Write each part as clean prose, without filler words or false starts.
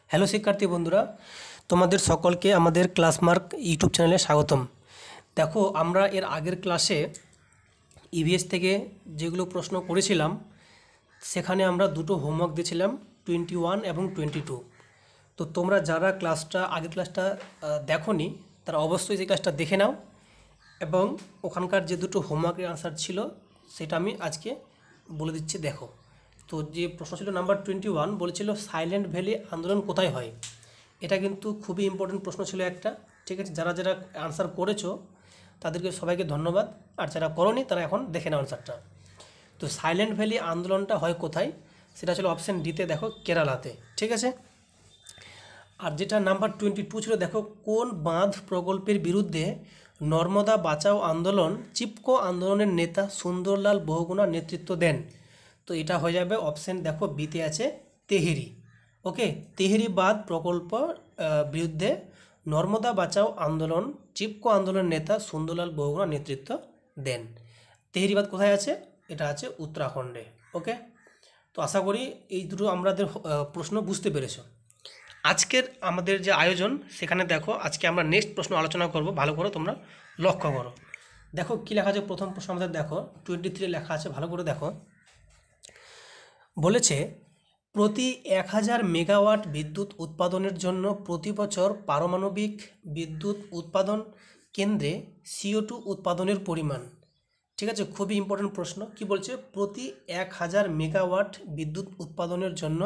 Hello শিক্ষার্থী বন্ধুরা, তোমাদের সকলকে আমাদের ক্লাসমার্ক ইউটিউব চ্যানেলে স্বাগতম। দেখো, আমরা এর আগের ক্লাসে ইভিএস থেকে যেগুলো প্রশ্ন করেছিলাম সেখানে আমরা দুটো হোমওয়ার্ক দিয়েছিলাম, 21 এবং 22। তো তোমরা যারা আগের ক্লাসটা দেখোনি তারা অবশ্যই সেই ক্লাসটা দেখে নাও, এবং ওখানকার যে দুটো হোমওয়ার্কের আনসার ছিল সেটা আমি আজকে বলে দিচ্ছি। দেখো, তো যে প্রশ্ন ছিল নাম্বার 21, বলেছিল সাইলেন্ট ভ্যালি আন্দোলন কোথায় হয়। এটা কিন্তু খুবই ইম্পর্টেন্ট প্রশ্ন ছিল একটা। ঠিক আছে, যারা যারা আনসার করেছো তাদেরকে সবাইকে ধন্যবাদ, আর যারা করোনি তারা এখন দেখে নাও আনসারটা। তো সাইলেন্ট ভ্যালি আন্দোলনটা হয় কোথায়, সেটা ছিল অপশান ডিতে, দেখো কেরালাতে। ঠিক আছে, আর যেটা নাম্বার 22 ছিল, দেখো কোন বাঁধ প্রকল্পের বিরুদ্ধে নর্মদা বাঁচাও আন্দোলন চিপকো আন্দোলনের নেতা সুন্দরলাল বহুগুণা নেতৃত্ব দেন। তো এটা হয়ে যাবে অপশান, দেখো বিতে আছে তেহেরি। ওকে, তেহেরি বাঁধ প্রকল্প বিরুদ্ধে নর্মদা বাঁচাও আন্দোলন চিপকো আন্দোলনের নেতা সুন্দরলাল বহুগুণা নেতৃত্ব দেন। তেহেরি বাঁধ কোথায় আছে? এটা আছে উত্তরাখণ্ডে। ওকে, তো আশা করি এই দুটো আমাদের প্রশ্ন বুঝতে পেরেছো। আজকের আমাদের যে আয়োজন সেখানে দেখো, আজকে আমরা নেক্সট প্রশ্ন আলোচনা করব। ভালো করে তোমরা লক্ষ্য করো। দেখো কী লেখা আছে, প্রথম প্রশ্ন আমাদের দেখো 23 লেখা আছে, ভালো করে দেখো। বলেছে প্রতি 1000 মেগাওয়াট বিদ্যুৎ উৎপাদনের জন্য প্রতি বছর পারমাণবিক বিদ্যুৎ উৎপাদন কেন্দ্রে CO2 উৎপাদনের পরিমাণ। ঠিক আছে, খুবই ইম্পর্টেন্ট প্রশ্ন। কি বলছে? প্রতি 1000 মেগাওয়াট বিদ্যুৎ উৎপাদনের জন্য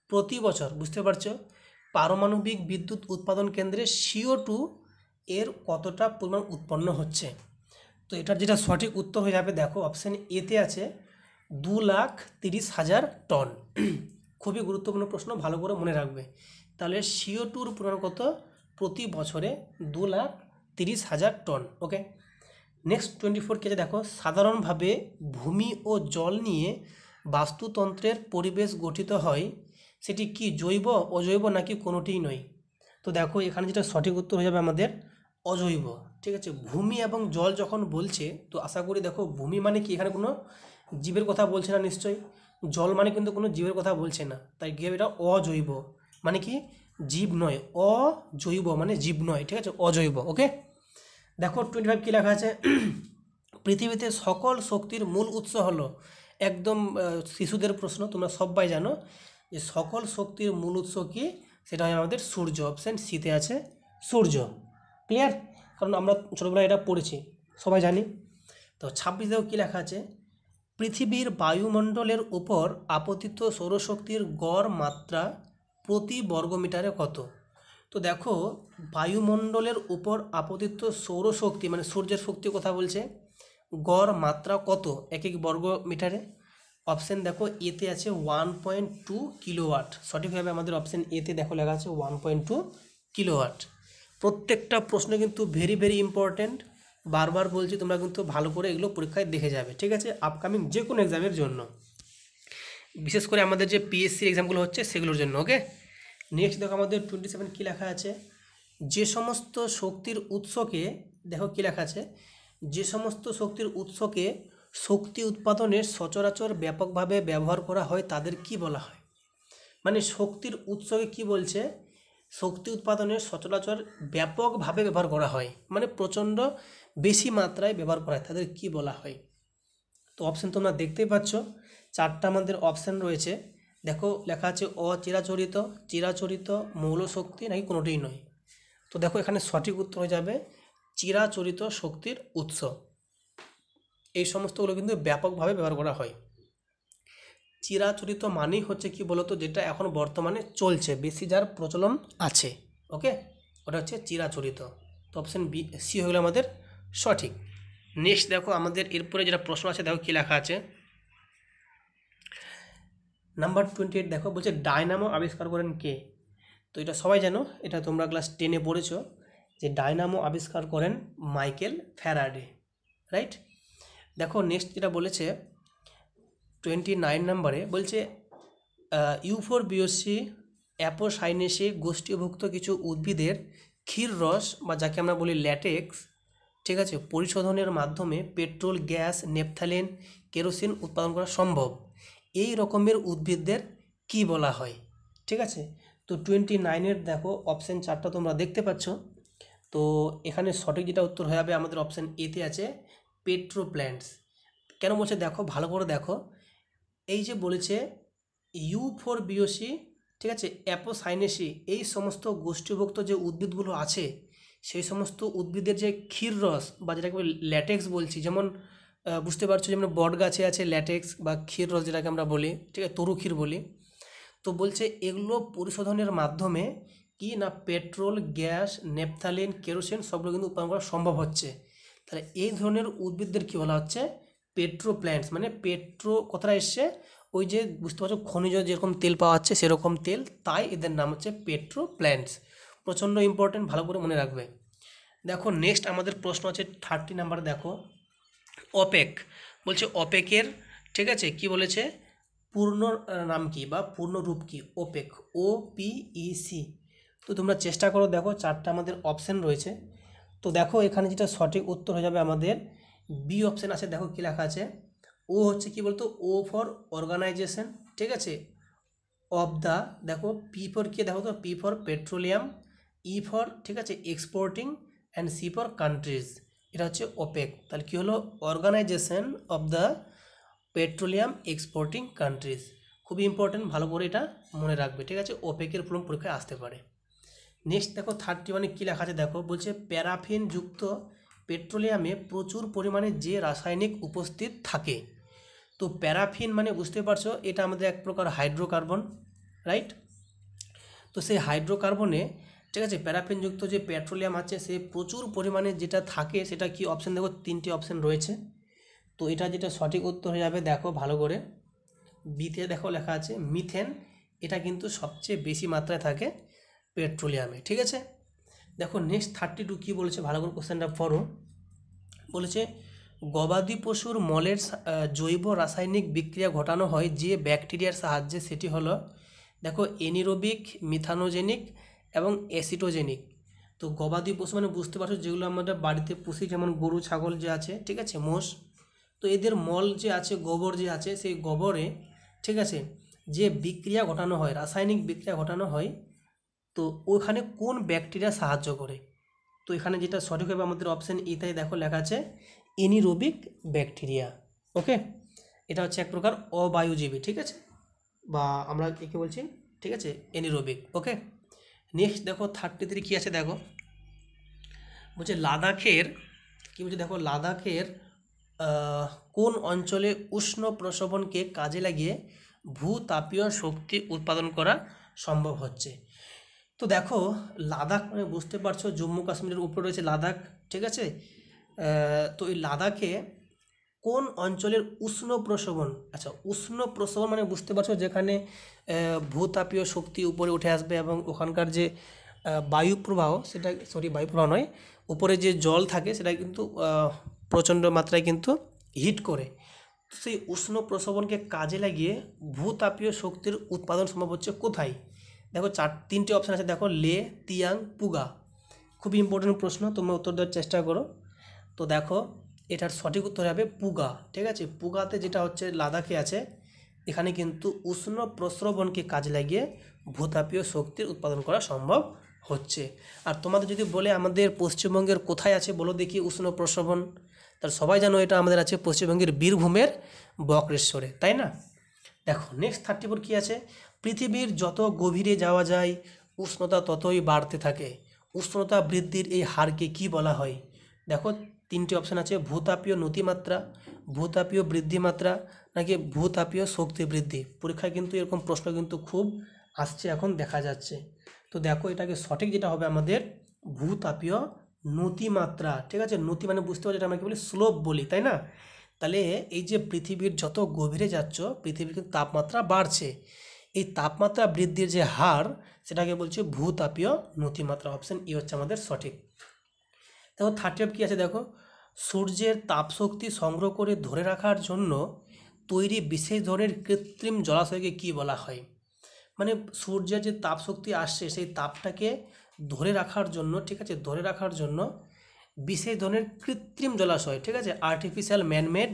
প্রতি বছর, বুঝতে পারছো, পারমাণবিক বিদ্যুৎ উৎপাদন কেন্দ্রে CO2 এর কতটা পরিমাণ উৎপন্ন হচ্ছে। তো এটার যেটা সঠিক উত্তর হয়ে যাবে, দেখো অপশান এতে আছে 2,30,000 টন। খুবই গুরুত্বপূর্ণ প্রশ্ন, ভালো করে মনে রাখবে। তাহলে CO2-র পরিমাণ কত প্রতি বছরে? 2,30,000 টন। ওকে, নেক্সট 24 কেজে দেখো, সাধারণভাবে ভূমি ও জল নিয়ে বাস্তুতন্ত্রের পরিবেশ গঠিত হয়, সেটি কি জৈব, অজৈব নাকি কোনোটিই নয়? তো দেখো এখানে যেটা সঠিক উত্তর হয়ে যাবে আমাদের অজৈব। ঠিক আছে, ভূমি এবং জল যখন বলছে তো আশা করি, দেখো ভূমি মানে কি, এখানে কোনো জীবের কথা বলছে না নিশ্চয়ই, জল মানে কিন্তু কোনো জীবের কথা বলছে না, তাই গিয়ে এটা অজৈব, মানে কি জীব নয়, অজৈব মানে জীব নয়। ঠিক আছে, অজৈব। ওকে, দেখো 25 কী লেখা আছে, পৃথিবীতে সকল শক্তির মূল উৎস হলো, একদম শিশুদের প্রশ্ন, তোমরা সবাই জানো যে সকল শক্তির মূল উৎস কি, সেটা হয় আমাদের সূর্য। অপশান সিতে আছে সূর্য। ক্লিয়ার? কারণ আমরা ছোটোবেলায় এটা পড়েছি, সবাই জানি। তো 26 কী লেখা আছে, পৃথিবীর বায়ুমণ্ডলের উপর আপতিত সৌরশক্তির গড় মাত্রা প্রতি বর্গমিটারে কত? তো দেখো, বায়ুমণ্ডলের উপর আপতিত সৌরশক্তি মানে সূর্যের শক্তির কথা বলছে, গড় মাত্রা কত এক এক বর্গ মিটারে? অপশান দেখো এতে আছে 1.2 কিলোওয়াট। সঠিকভাবে আমাদের অপশান এতে দেখো লেখা আছে 1.2 কিলোওয়াট। প্রত্যেকটা প্রশ্ন কিন্তু ভেরি ভেরি ইম্পর্ট্যান্ট, বারবার বলছি, তোমরা কিন্তু ভালো করে এগুলো পরীক্ষায় দেখে যাবে। ঠিক আছে, আপকামিং যে কোনো এক্সামের জন্য, বিশেষ করে আমাদের যে পিএসসির এক্সামগুলো হচ্ছে সেগুলোর জন্য। ওকে, নেক্সট দেখো আমাদের 27 কী লেখা আছে, যে সমস্ত শক্তির উৎসকে, দেখো কী লেখা আছে, যে সমস্ত শক্তির উৎসকে শক্তি উৎপাদনের সচরাচর ব্যাপকভাবে ব্যবহার করা হয় তাদের কি বলা হয়? মানে শক্তির উৎসকে কি বলছে, শক্তি উৎপাদনের সচরাচর ব্যাপকভাবে ব্যবহার করা হয়, মানে প্রচণ্ড বেশি মাত্রায় ব্যবহার করা হয়, তাদের কি বলা হয়? তো অপশান তোমরা দেখতেই পাচ্ছ, 4টা আমাদের অপশান রয়েছে। দেখো লেখা আছে অচিরাচরিত, চিরাচরিত, মৌলশক্তি নাকি কোনোটিই নয়। তো দেখো এখানে সঠিক উত্তর হয়ে যাবে চিরাচরিত শক্তির উৎস। এই সমস্তগুলো কিন্তু ব্যাপকভাবে ব্যবহার করা হয়। চিরাচরিত মানেই হচ্ছে কি বলতো, যেটা এখন বর্তমানে চলছে, বেশি যার প্রচলন আছে। ওকে, ওটা হচ্ছে চিরাচরিত। তো অপশান বি, সি হয়ে গেল আমাদের সঠিক। নেক্সট দেখো আমাদের এরপরে যেটা প্রশ্ন আছে, দেখো কী লেখা আছে, নাম্বার 28 দেখো, বলছে ডায়নামো আবিষ্কার করেন কে? তো এটা সবাই জানো, এটা তোমরা ক্লাস 10-এ পড়েছো যে ডায়নামো আবিষ্কার করেন মাইকেল ফ্যারাডে। রাইট? দেখো নেক্সট যেটা বলেছে 29 নম্বরে, বলছে ইউফোরবিয়াসি অ্যাপোসাইনেসি গোষ্ঠীভুক্ত কিছু উদ্ভিদের ক্ষীর রস, বা যাকে আমরা বলি ল্যাটেক্স, ঠিক আছে, পরিশোধনের মাধ্যমে পেট্রোল, গ্যাস, নেপথালিন, কেরোসিন উৎপাদন করা সম্ভব। এই রকমের উদ্ভিদদের কি বলা হয়? ঠিক আছে, তো 29-এর দেখো অপশান 4টা তোমরা দেখতে পাচ্ছ। তো এখানে সঠিক যেটা উত্তর হয়ে যাবে আমাদের অপশান এতে আছে পেট্রো প্ল্যান্টস। কেন বলছে দেখো, ভালো করে দেখো, এই যে বলেছে ইউ4বিওসি, ঠিক আছে, অ্যাপোসাইনেসি, এই সমস্ত গোষ্ঠীভুক্ত যে উদ্ভিদগুলো আছে সেই সমস্ত উদ্ভিদের যে ক্ষীর রস বা যেটাকে ল্যাটেক্স বলছি, যেমন বুঝতে পারছো যেমন বট গাছে আছে ল্যাটেক্স বা ক্ষীর রস যেটাকে আমরা বলি, ঠিক আছে, তরু ক্ষীর বলি। তো বলছে এগুলো পরিশোধনের মাধ্যমে কি না পেট্রোল, গ্যাস, নেপথালিন, কেরোসিন সবগুলো কিন্তু উৎপাদন করা সম্ভব হচ্ছে। তাহলে এই ধরনের উদ্ভিদদের কী বলা হচ্ছে? Petro plants. মানে পেট্রো কথাটা এসছে ওই যে বুঝতে পারছো খনিজ যেরকম তেল পাওয়া যাচ্ছে সেরকম তেল, তাই এদের নাম হচ্ছে পেট্রো প্ল্যান্টস। প্রচণ্ড ইম্পর্টেন্ট, ভালো করে মনে রাখবে। দেখো নেক্সট আমাদের প্রশ্ন আছে 30 নাম্বার। দেখো অপেক বলছে, অপেকের, ঠিক আছে, কি বলেছে, পূর্ণ নাম কি বা পূর্ণ রূপ কি? Opaque, OPEC। তো তোমরা চেষ্টা করো, দেখো 4টা আমাদের অপশান রয়েছে। তো দেখো এখানে যেটা সঠিক উত্তর হয়ে যাবে আমাদের বি অপশান আছে। দেখো কি লেখা আছে, ও হচ্ছে কি বলতো, ও ফর অর্গানাইজেশন, ঠিক আছে, অফ দ্য, দেখো পি ফর কি, দেখো তো P for petroleum, E for, ঠিক আছে, exporting, and C for countries. এটা হচ্ছে ওপেক। তাহলে কি হলো? Organization of the petroleum exporting countries. খুবই ইম্পর্টেন্ট, ভালো করে এটা মনে রাখবে, ঠিক আছে, ওপেকের পুরো পরীক্ষায় আসতে পারে। নেক্সট দেখো 31 কী লেখা আছে, দেখো বলছে প্যারাফিন যুক্ত পেট্রোলিয়ামে প্রচুর পরিমাণে যে রাসায়নিক উপস্থিত থাকে। তো প্যারাফিন মানে বুঝতে পারছো এটা আমাদের এক প্রকার হাইড্রোকার্বন, রাইট? তো সেই হাইড্রোকার্বনে, ঠিক আছে, প্যারাফিনযুক্ত যে পেট্রোলিয়াম আছে সে প্রচুর পরিমাণে যেটা থাকে সেটা কি অপশান, দেখো 3টি অপশান রয়েছে। তো এটা যেটা সঠিক উত্তর হয়ে যাবে, দেখো ভালো করে বিতে দেখো লেখা আছে মিথেন। এটা কিন্তু সবচেয়ে বেশি মাত্রায় থাকে পেট্রোলিয়ামে, ঠিক আছে। দেখো নেক্সট 32 কী বলেছে, ভালো করে কোশ্চেনটা পড়ো। বলেছে গবাদি পশুর মলের জৈব রাসায়নিক বিক্রিয়া ঘটানো হয় যে ব্যাকটেরিয়ার সাহায্যে, সেটি হলো দেখো এনিরোবিক, মিথানোজেনিক এবং অ্যাসিটোজেনিক। তো গবাদি পশু মানে বুঝতে পারছো যেগুলো আমরা বাড়িতে পুষি, যেমন গরু, ছাগল যে আছে, ঠিক আছে, মোষ। তো এদের মল যে আছে, গোবর যে আছে, সেই গোবরে, ঠিক আছে, যে বিক্রিয়া ঘটানো হয়, রাসায়নিক বিক্রিয়া ঘটানো হয়, তো ওখানে কোন ব্যাকটেরিয়া সাহায্য করে? তো এখানে যেটা সঠিক হবে আমাদের অপশান ইতাই, দেখো লেখা আছে এনিরোবিক ব্যাকটেরিয়া। ওকে, এটা হচ্ছে এক প্রকার অবায়ুজীবী, ঠিক আছে, বা আমরা একে বলছি, ঠিক আছে, এনিরোবিক। ওকে, নেক্সট দেখো 33 কী আছে, দেখো বলছে লাদাখের, কী বলছে, দেখো লাদাখের কোন অঞ্চলে উষ্ণ প্রসবনকে কাজে লাগিয়ে ভূতাপীয় শক্তি উৎপাদন করা সম্ভব হচ্ছে? তো দেখো লাদাখ মানে বুঝতে পারছো জম্মু কাশ্মীরের উপরে রয়েছে লাদাখ, ঠিক আছে। তো এই লাদাখে কোন অঞ্চলের উষ্ণ প্রসবন, আচ্ছা উষ্ণ প্রসবন মানে বুঝতে পারছো যেখানে ভূতাপীয় শক্তি উপরে উঠে আসবে এবং ওখানকার যে বায়ু প্রবাহ, সেটা বায়ু প্রবাহ নয়, উপরে যে জল থাকে সেটা কিন্তু প্রচণ্ড মাত্রায় কিন্তু হিট করে। তো সেই উষ্ণ প্রসবনকে কাজে লাগিয়ে ভূতাপীয় শক্তির উৎপাদন সম্ভব হচ্ছে কোথায়? দেখো 3টে অপশান আছে, দেখো লে, তিয়াং, পুগা। খুবই ইম্পর্টেন্ট প্রশ্ন, তোমরা উত্তর দেওয়ার চেষ্টা করো। তো দেখো এটার সঠিক উত্তর হবে পুগা, ঠিক আছে। পুগাতে যেটা হচ্ছে লাদাখে আছে, এখানে কিন্তু উষ্ণ প্রস্রবণকে কাজে লাগিয়ে ভূতাপীয় শক্তির উৎপাদন করা সম্ভব হচ্ছে। আর তোমাদের যদি বলে আমাদের পশ্চিমবঙ্গের কোথায় আছে বলো দেখি উষ্ণ প্রস্রবণ, তার সবাই জানো এটা আমাদের আছে পশ্চিমবঙ্গের বীরভূমের বক্রেশ্বরে, তাই না? দেখো নেক্সট 34 কী আছে, পৃথিবীর যত গভীরে যাওয়া যায় উষ্ণতা ততই বাড়তে থাকে। উষ্ণতা বৃদ্ধির এই হারকে কি বলা হয়? দেখো 3টে অপশান আছে, ভূতাপীয় নতিমাত্রা, ভূতাপীয় বৃদ্ধিমাত্রা, নাকি ভূতাপীয় শক্তি বৃদ্ধি। পরীক্ষায় কিন্তু এরকম প্রশ্ন কিন্তু খুব আসছে, এখন দেখা যাচ্ছে। তো দেখো এটাকে সঠিক যেটা হবে আমাদের ভূতাপীয় নতিমাত্রা, ঠিক আছে। নতি মানে বুঝতে পারছি এটা আমরা কি বলি, স্লোপ বলি, তাই না? তাহলে এই যে পৃথিবীর যত গভীরে যাচ্ছ পৃথিবীর কিন্তু তাপমাত্রা বাড়ছে, এই তাপমাত্রা বৃদ্ধির যে হার সেটাকে বলছে ভূতাপীয় নতিমাত্রা। অপশান ই হচ্ছে আমাদের সঠিক। দেখো 35 কী আছে, দেখো সূর্যের তাপশক্তি সংগ্রহ করে ধরে রাখার জন্য তৈরি বিশেষ ধরনের কৃত্রিম জলাশয়কে কি বলা হয়? মানে সূর্যের যে তাপশক্তি আসছে সেই তাপটাকে ধরে রাখার জন্য, ঠিক আছে, ধরে রাখার জন্য বিশেষ ধরনের কৃত্রিম জলাশয়, ঠিক আছে, আর্টিফিশিয়াল ম্যানমেড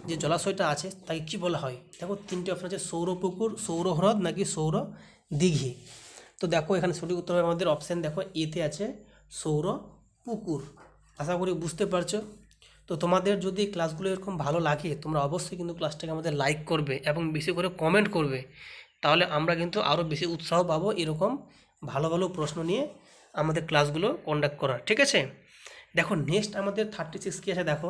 যে জলাশয়টা আছে তাকে কি বলা হয়? দেখো 3টে অপশন আছে, সৌর পুকুর, সৌর হ্রদ, নাকি সৌর দিঘি। তো তো দেখো এখানে সঠিক উত্তর হবে আমাদের অপশান দেখো এতে আছে সৌর পুকুর। আশা করি বুঝতে পারছো। তো তোমাদের যদি ক্লাসগুলো এরকম ভালো লাগে তোমরা অবশ্যই কিন্তু ক্লাসটাকে আমাদের লাইক করবে এবং বেশি করে কমেন্ট করবে, তাহলে আমরা কিন্তু আরও বেশি উৎসাহ পাবো এরকম ভালো ভালো প্রশ্ন নিয়ে আমাদের ক্লাসগুলো কন্ডাক্ট করার। ঠিক আছে, দেখো নেক্সট আমাদের 36 কী আছে দেখো।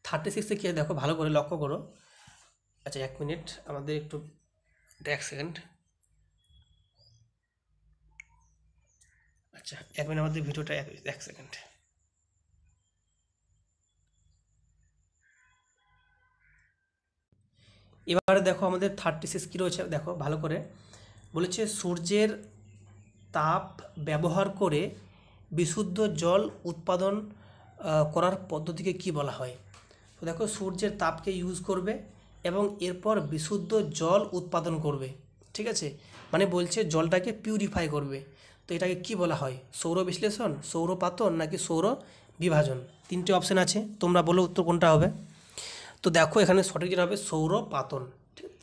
36-এ কী আছে দেখো, ভালো করে লক্ষ্য করো। আচ্ছা 1 মিনিট, আমাদের একটু 1 সেকেন্ড। আচ্ছা 1 মিনিট, আমাদের ভিডিওটা 1 সেকেন্ড। এবারে দেখো আমাদের 36 কী রয়েছে দেখো ভালো করে, বলেছে সূর্যের তাপ ব্যবহার করে বিশুদ্ধ জল উৎপাদন করার পদ্ধতিকে কি বলা হয়। তো দেখো সূর্যের তাপকে ইউজ করবে এবং এরপর বিশুদ্ধ জল উৎপাদন করবে। ঠিক আছে, মানে বলছে জলটাকে পিউরিফাই করবে। তো এটাকে কি বলা হয়, সৌর বিশ্লেষণ, সৌরপাতন নাকি সৌর বিভাজন? 3টে অপশান আছে, তোমরা বলো উত্তর কোনটা হবে। তো দেখো এখানে সঠিক যেটা হবে সৌরপাতন।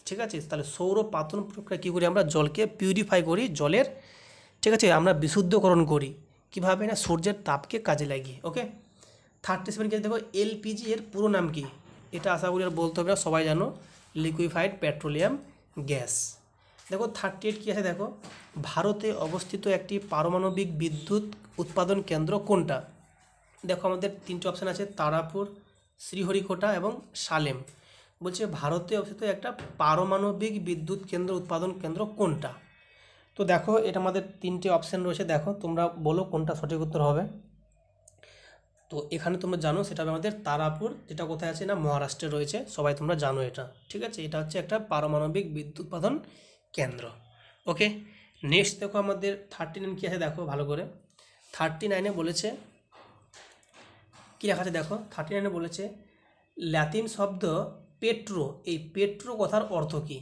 ঠিক আছে, তাহলে সৌরপাতন প্রক্রিয়া কী করি আমরা, জলকে পিউরিফাই করি জলের, ঠিক আছে, আমরা বিশুদ্ধকরণ করি কীভাবে না, সূর্যের তাপকে কাজে লাগিয়ে। ওকে, 37 কে দেখো এলপিজি এর পুরো নাম কি, এটা আশা করি আর বলতে হবে না, সবাই জানো, লিকুইফাইড পেট্রোলিয়াম গ্যাস। দেখো 38 কী আছে দেখো, ভারতে অবস্থিত একটি পারমাণবিক বিদ্যুৎ উৎপাদন কেন্দ্র কোনটা। দেখো আমাদের 3টে অপশান আছে, তারাপুর, শ্রীহরিকোটা এবং সালেম। বলছে ভারতে অবস্থিত একটা পারমাণবিক বিদ্যুৎ কেন্দ্র উৎপাদন কেন্দ্র কোনটা। তো দেখো এটা আমাদের 3টে অপশান রয়েছে, দেখো তোমরা বলো কোনটা সঠিক উত্তর হবে। তো এখানে তোমরা জানো সেটা হবে আমাদের তারাপুর, যেটা কোথায় আছে না মহারাষ্ট্রে রয়েছে, সবাই তোমরা জানো এটা। ঠিক আছে, এটা হচ্ছে একটা পারমাণবিক বিদ্যুৎ উৎপাদন কেন্দ্র। ওকে, নেক্সট দেখো আমাদের 39 কী আছে দেখো ভালো করে। 39-এ বলেছে কী লেখা আছে দেখো, 39-এ বলেছে ল্যাতিন শব্দ পেট্রো, এই পেট্রো কথার অর্থ কী।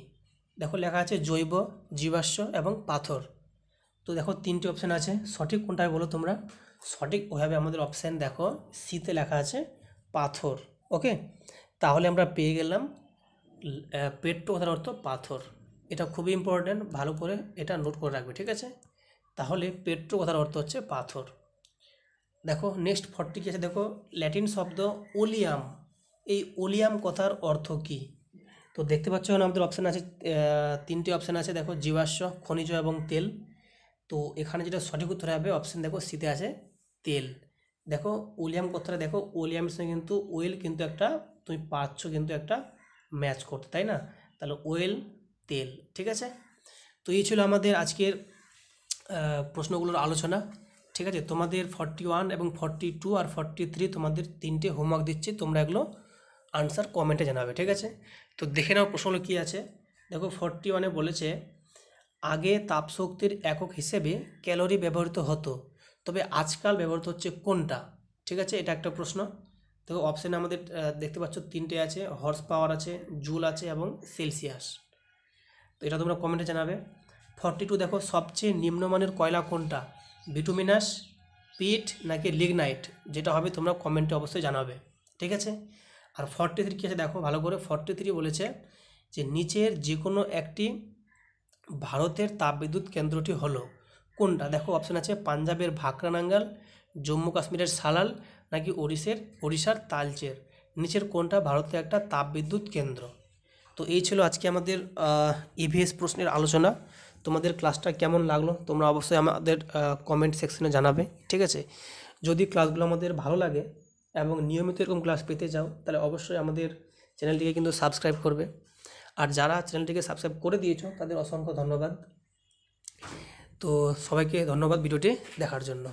দেখো লেখা আছে জৈব, জীবাশ্ম এবং পাথর। তো দেখো 3টে অপশান আছে, সঠিক কোনটায় বলো তোমরা। সঠিক ওইভাবে আমাদের অপশান দেখো সিতে লেখা আছে পাথর। ওকে, তাহলে আমরা পেয়ে গেলাম পেট্রো কথার অর্থ পাথর। এটা খুবই ইম্পর্ট্যান্ট, ভালো করে এটা নোট করে রাখবে। ঠিক আছে, তাহলে পেট্রো কথার অর্থ হচ্ছে পাথর। দেখো নেক্সট 40 কী আছে দেখো, ল্যাটিন শব্দ ওলিয়াম, এই ওলিয়াম কথার অর্থ কী। তো দেখতে পাচ্ছ না আমাদের অপশান আছে 3টে অপশান আছে দেখো, জীবাশ্ম, খনিজ এবং তেল। তো এখানে যেটা সঠিক উত্তর হবে অপশান দেখো সিতে আছে তেল। দেখো ওলিয়াম কথাটা দেখো, ওলিয়ামের সঙ্গে কিন্তু ওয়েল কিন্তু একটা তুমি পাচ্ছ কিন্তু একটা ম্যাচ করতে, তাই না, তাহলে ওয়েল তেল। ঠিক আছে, তো এই ছিল আমাদের আজকের প্রশ্নগুলোর আলোচনা। ঠিক আছে, তোমাদের 41 এবং 42 আর 43 তোমাদের 3টে হোমওয়ার্ক দিচ্ছি, তোমরা এগুলো আনসার কমেন্টে জানাবে। ঠিক আছে, তো দেখে নাও প্রশ্নগুলো কী আছে। দেখো 41-এ বলেছে আগে তাপশক্তির একক হিসেবে ক্যালোরি ব্যবহৃত হতো, তবে আজকাল ব্যবহৃত হচ্ছে কোনটা। ঠিক আছে, এটা একটা প্রশ্ন। দেখো অপশানে আমাদের দেখতে পাচ্ছ 3টে আছে, হর্স পাওয়ার আছে, জুল আছে এবং সেলসিয়াস। তো এটা তোমরা কমেন্টে জানাবে। 42 দেখো সবচেয়ে নিম্নমানের কয়লা কোনটা, বিটুমিনাস, পিট নাকি লিগনাইট, যেটা হবে তোমরা কমেন্টে অবশ্যই জানাবে। ঠিক আছে, আর 43 কী আছে দেখো ভালো করে। 43 বলেছে যে নিচের যে কোনো একটি ভারতের তাপবিদ্যুৎ কেন্দ্রটি হলো কোনটা। দেখো অপশান আছে পাঞ্জাবের ভাকরা নাঙ্গাল, জম্মু কাশ্মীরের সালাল নাকি ওড়িশার তালচের। নিচের কোনটা ভারতের একটা তাপবিদ্যুৎ কেন্দ্র। তো এই ছিল আজকে আমাদের ইভিএস প্রশ্নের আলোচনা। তোমাদের ক্লাসটা কেমন লাগলো তোমরা অবশ্যই আমাদের কমেন্ট সেকশনে জানাবে। ঠিক আছে, যদি ক্লাসগুলো আমাদের ভালো লাগে এবং নিয়মিত এরকম ক্লাস পেতে চাও তাহলে অবশ্যই আমাদের চ্যানেলটিকে কিন্তু সাবস্ক্রাইব করবে। আর যারা চ্যানেলটিকে সাবস্ক্রাইব করে দিয়েছো তাদের অসংখ্য ধন্যবাদ। তো সবাইকে ধন্যবাদ ভিডিওটি দেখার জন্য।